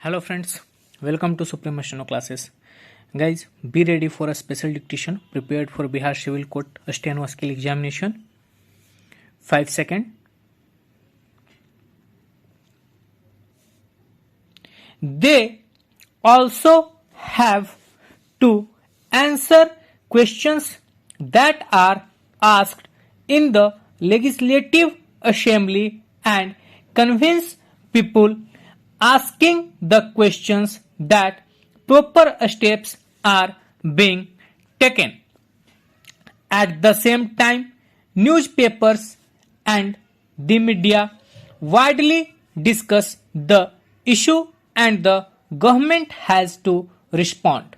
Hello friends, welcome to Supreme Steno classes. Guys, be ready for a special dictation prepared for Bihar Civil Court Steno skill examination. 5 seconds. They also have to answer questions that are asked in the Legislative Assembly and convince people asking the questions that proper steps are being taken. At the same time, newspapers and the media widely discuss the issue and the government has to respond.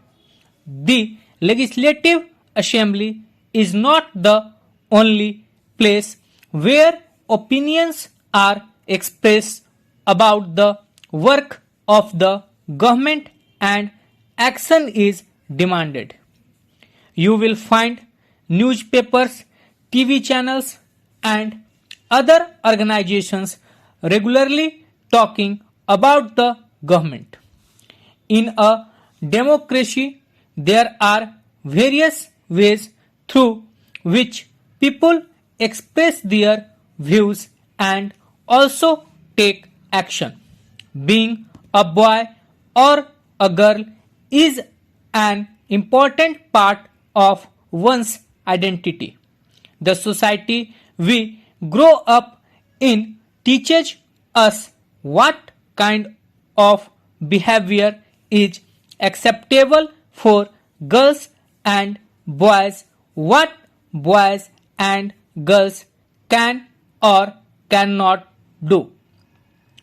The Legislative Assembly is not the only place where opinions are expressed about the work of the government and action is demanded. You will find newspapers, TV channels, and other organizations regularly talking about the government. In a democracy, there are various ways through which people express their views and also take action. Being a boy or a girl is an important part of one's identity. The society we grow up in teaches us what kind of behavior is acceptable for girls and boys, what boys and girls can or cannot do.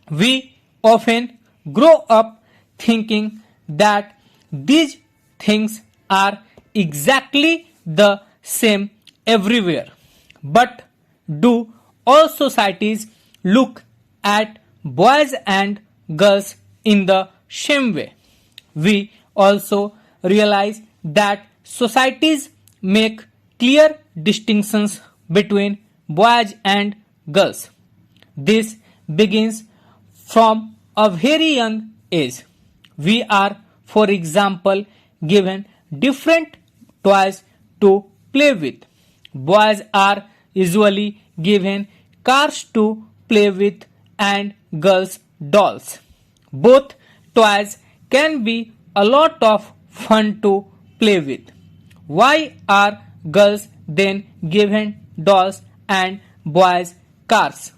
We often grow up thinking that these things are exactly the same everywhere. But do all societies look at boys and girls in the same way? We also realize that societies make clear distinctions between boys and girls. This begins from a very young age. We are, for example, given different toys to play with. Boys are usually given cars to play with and girls dolls. Both toys can be a lot of fun to play with. Why are girls then given dolls and boys cars?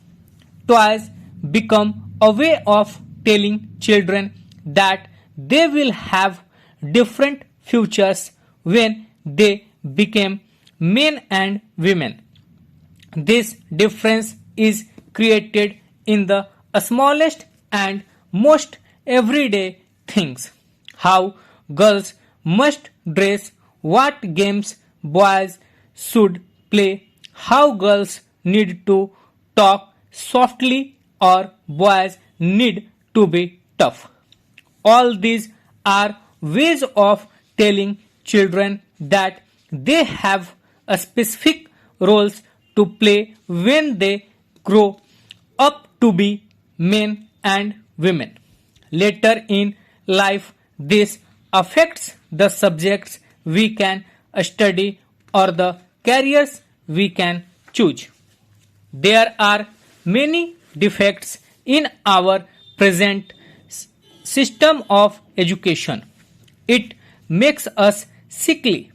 Toys become a way of telling children that they will have different futures when they become men and women. This difference is created in the smallest and most everyday things. How girls must dress, what games boys should play, how girls need to talk softly or boys need to be tough. All these are ways of telling children that they have a specific roles to play when they grow up to be men and women. Later in life, this affects the subjects we can study or the careers we can choose. There are many defects in our present system of education. It makes us sickly.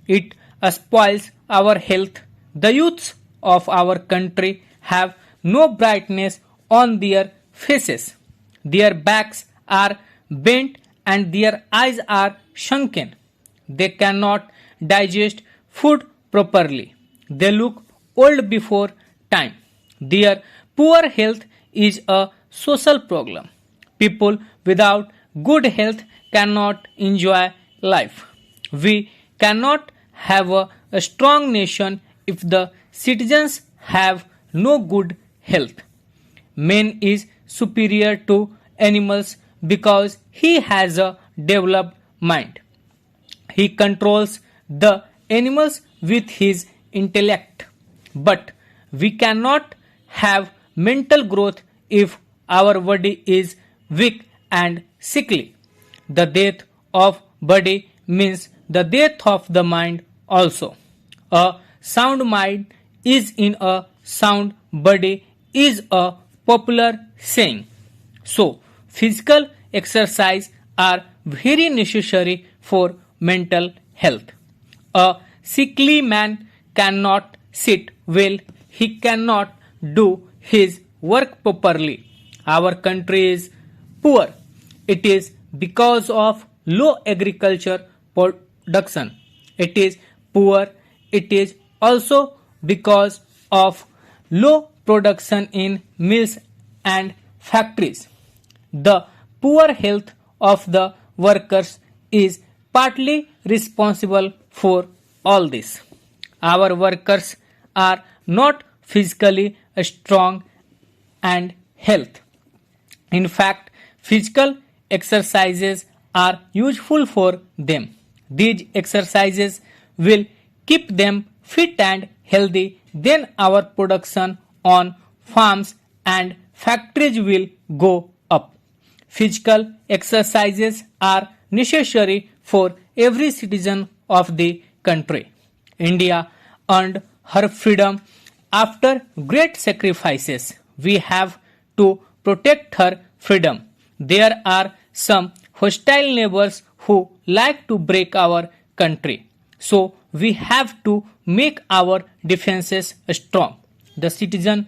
It spoils our health. The youths of our country have no brightness on their faces. Their backs are bent and their eyes are sunken. They cannot digest food properly. They look old before time. Their poor health is a social problem. People without good health cannot enjoy life. We cannot have a strong nation if the citizens have no good health. Man is superior to animals because he has a developed mind. He controls the animals with his intellect. But we cannot have mental growth if our body is weak and sickly. The death of body means the death of the mind also. A sound mind is in a sound body is a popular saying. So, physical exercise are very necessary for mental health. A sickly man cannot sit well, he cannot do his work properly. Our country is poor. It is because of low agriculture production. It is poor. It is also because of low production in mills and factories. The poor health of the workers is partly responsible for all this. Our workers are not physically strong and healthy. In fact, physical exercises are useful for them. These exercises will keep them fit and healthy. Then our production on farms and factories will go up. Physical exercises are necessary for every citizen of the country. India earned her freedom after great sacrifices. We have to protect her freedom. There are some hostile neighbors who like to break our country. So we have to make our defenses strong. The citizen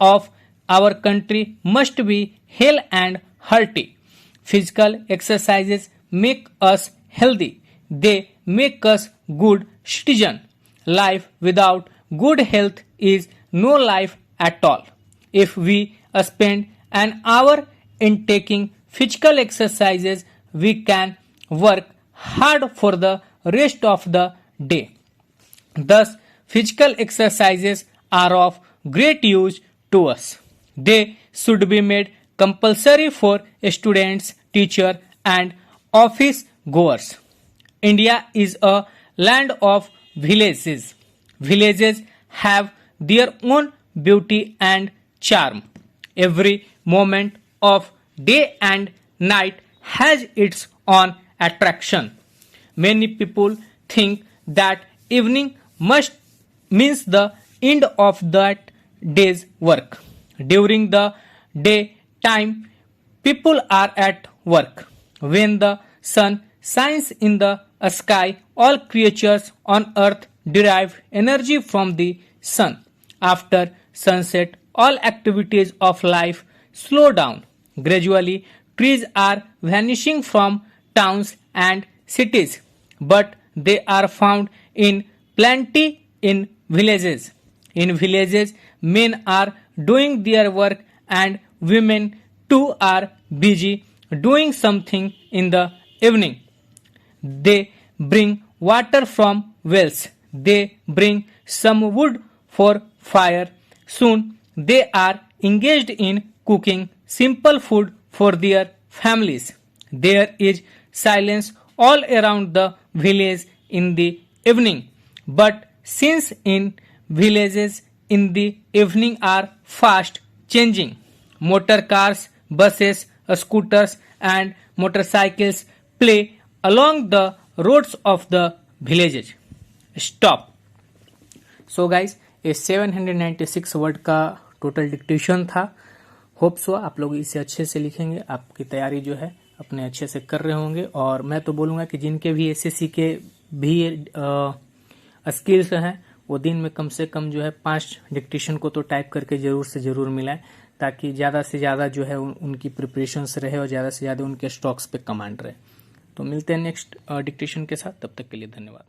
of our country must be healthy and hearty. Physical exercises make us healthy. They make us good citizen. Life without good health is no life at all. If we spend an hour in taking physical exercises, we can work hard for the rest of the day. Thus, physical exercises are of great use to us. They should be made compulsory for students, teachers, and office goers. India is a land of villages. Villages have their own beauty and charm. Every moment of day and night has its own attraction. Many people think that evening must means the end of that day's work. During the daytime, people are at work. When the sun shines in the sky, all creatures on earth derive energy from the sun. After sunset, all activities of life slow down. Gradually, trees are vanishing from towns and cities, but they are found in plenty in villages. In villages, men are doing their work and women too are busy doing something in the evening. They bring water from wells. They bring some wood for fire. Soon they are engaged in cooking simple food for their families. There is silence all around the village in the evening. But since in villages in the evening are fast changing, motor cars, buses, scooters and motorcycles play along the roads of the villages. Stop. So guys, ये 796 word का total dictation था. Hope so आप लोग इसे अच्छे से लिखेंगे. आपकी तैयारी जो है अपने अच्छे से कर रहे होंगे. और मैं तो बोलूँगा कि जिनके भी एसएससी के भी स्किल्स हैं वो दिन में कम से कम जो है 5 डिक्टेशन को तो टाइप करके जरूर से जरूर मिलाएं, ताकि ज़्यादा से ज़्यादा जो है उनकी प्रिपरेशंस रहे और ज़्यादा से ज़्यादा उनके स्टॉक्स पे कमांड रहे. तो मिलते हैं नेक्स्ट डिक्टेशन के साथ. तब तक के लिए धन्यवाद.